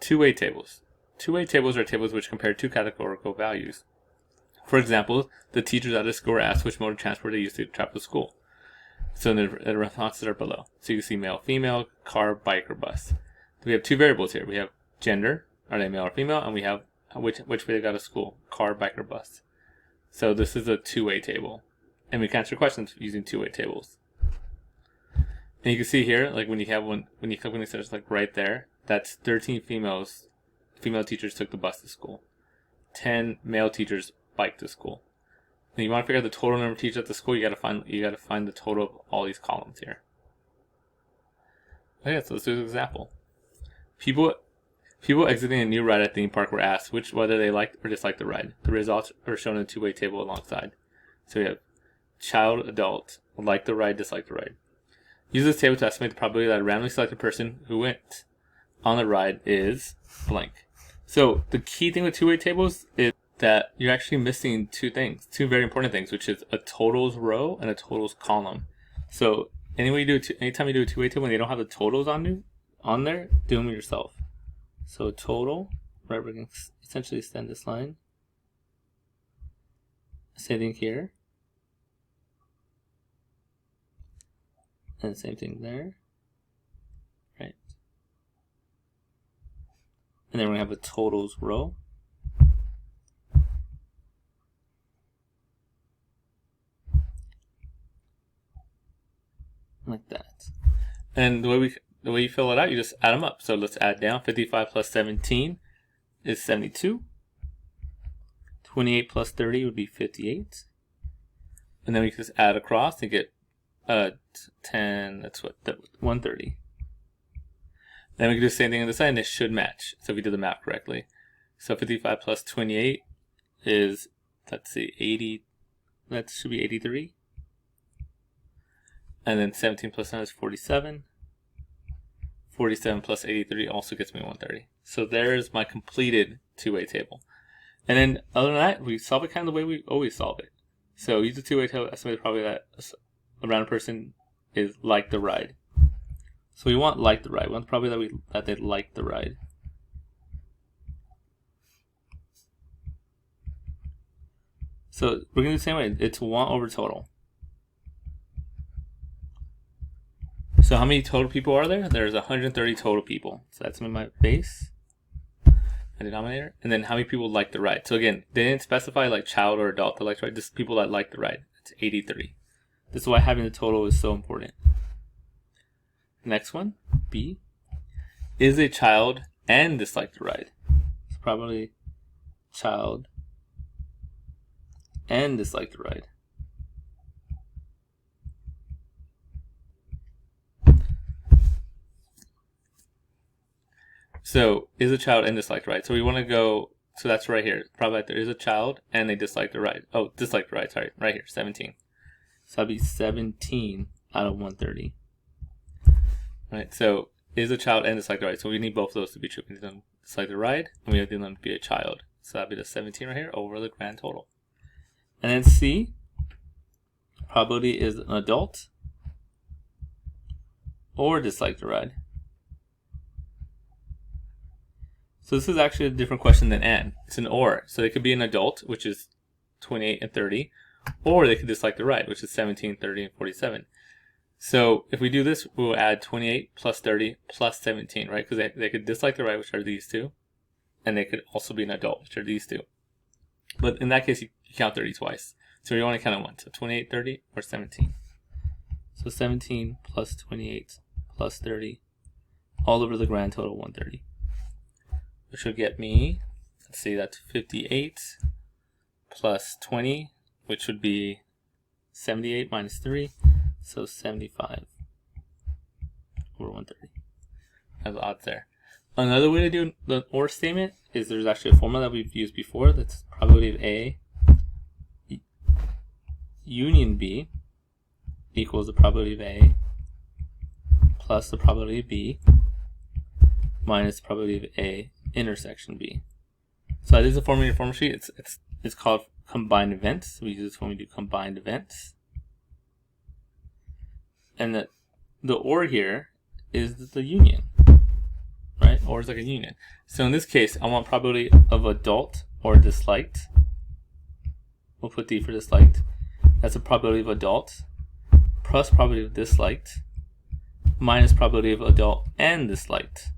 two-way tables. Two-way tables are tables which compare two categorical values. For example, the teachers at a school were asked which mode of transport they used to travel to school. So the responses are below. So you can see male, female, car, bike, or bus. We have two variables here. We have gender, are they male or female, and we have which way they got to school, car, bike, or bus. So this is a two-way table. And we can answer questions using two-way tables. And you can see here, like when you click on it, like right there, that's 13 female teachers took the bus to school. 10 male teachers biked to school. And you want to figure out the total number of teachers at the school, you gotta find the total of all these columns here. Okay, so let's do an example. People exiting a new ride at theme park were asked whether they liked or disliked the ride. The results are shown in a two-way table alongside. So we have child, adult, like the ride, dislike the ride. Use this table to estimate the probability that a randomly selected person who went on the ride is blank. So the key thing with two-way tables is that you're actually missing two very important things, which is a totals row and a totals column. So anytime you do a two-way table and they don't have the totals on there, do them yourself. So total, right, we're going to essentially extend this line. Same thing here. And same thing there. Right. And then we're going to have a totals row. Like that. And the way you fill it out, you just add them up. So let's add down. 55 plus 17 is 72. 28 plus 30 would be 58. And then we can just add across and get 10, that's 130. Then we can do the same thing on the side and it should match. So if we do the math correctly. So 55 plus 28 is, let's see, 80, that should be 83. And then 17 plus 9 is 47. 47 plus 83 also gets me 130. So there's my completed two-way table. And then other than that, we solve it kind of the way we always solve it. So use the two-way table, estimate probably that a random person is like the ride. So we want like the ride. We want probably that they like the ride. So we're going to do the same way. It's 1 over total. So how many total people are there? There's 130 total people. So that's my base, my denominator. And then how many people like the ride? So again, they didn't specify like child or adult that likes the ride. Just people that like the ride. It's 83. This is why having the total is so important. Next one, B. Is a child and dislike the ride? It's probably child and dislike the ride. So is a child and dislike the ride? So we want to go, so that's right here. Probably there is a child and they dislike the ride. Oh, dislike the ride, sorry. Right here, 17. So that'll be 17 out of 130. Right, so is a child and dislike the ride. So we need both of those to be true. We need them to dislike the ride and we need them to be a child. So that'll be the 17 right here over the grand total. And then C, probability is an adult or dislike the ride. So this is actually a different question than and. It's an or. So they could be an adult, which is 28 and 30, or they could dislike the ride, which is 17, 30, and 47. So if we do this, we'll add 28 plus 30 plus 17, right? Because they could dislike the ride, which are these two, and they could also be an adult, which are these two. But in that case, you count 30 twice. So you only count one. So 28, 30, or 17. So 17 plus 28 plus 30, all over the grand total 130. Which will get me, let's see, that's 58 plus 20, which would be 78 minus 3, so 75 over 130. That's the odds there. Another way to do the OR statement is there's actually a formula that we've used before. That's probability of A union B equals the probability of A plus the probability of B minus the probability of A intersection B. So that is a formula in your formula sheet. It's called combined events. We use this when we do combined events. And the OR here is the union, right? right? Or is like a union. So in this case, I want probability of adult or disliked. We'll put D for disliked. That's the probability of adult plus probability of disliked minus probability of adult and disliked.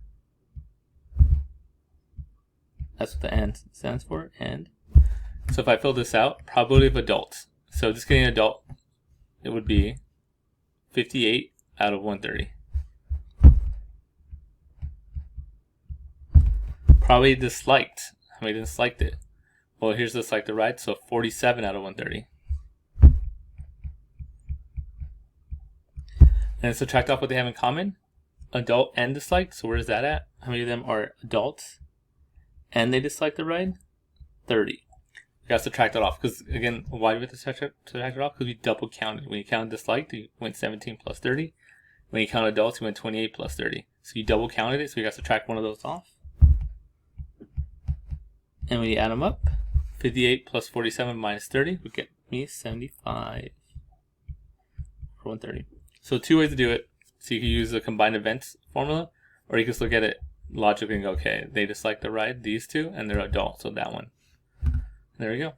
That's what the AND stands for, AND. So if I fill this out, probability of adult. So just getting adult, it would be 58 out of 130. Probably disliked. How many disliked it? Well, here's disliked the right, so 47 out of 130. And subtract off what they have in common. Adult and disliked, so where is that at? How many of them are adults and they dislike the ride? 30. You gotta subtract that off, because again, why do we have to subtract it off? Because we double counted. When you count disliked, you went 17 plus 30. When you count adults, you went 28 plus 30. So you double counted it, so you gotta subtract one of those off. And when you add them up, 58 plus 47 minus 30 would get me 75 for 130. So two ways to do it. So you can use the combined events formula, or you can just look at it logically and go, okay, they dislike the ride, these two, and they're adult, so that one. There we go.